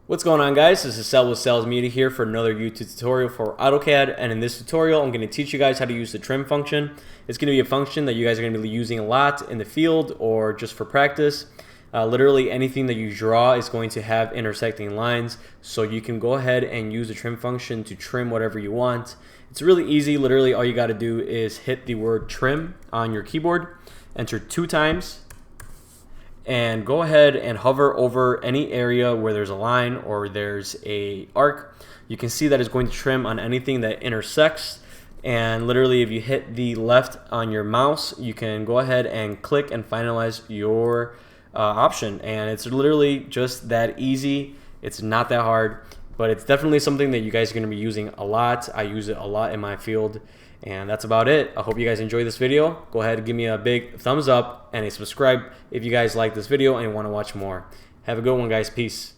What's going on, guys? This is Sel with Sel's Media here for another YouTube tutorial for AutoCAD, and in this tutorial I'm going to teach you guys how to use the trim function. It's going to be a function that you guys are going to be using a lot in the field or just for practice. Literally anything that you draw is going to have intersecting lines, so you can go ahead and use the trim function to trim whatever you want. It's really easy. Literally all you got to do is hit the word trim on your keyboard, enter 2 times, and go ahead and hover over any area where there's a line or there's a arc. You can see that it's going to trim on anything that intersects, and literally if you hit the left on your mouse, you can go ahead and click and finalize your option, and it's literally just that easy. It's not that hard, but it's definitely something that you guys are going to be using a lot. I use it a lot in my field. And that's about it. I hope you guys enjoyed this video. Go ahead and give me a big thumbs up and a subscribe if you guys like this video and want to watch more. Have a good one, guys. Peace.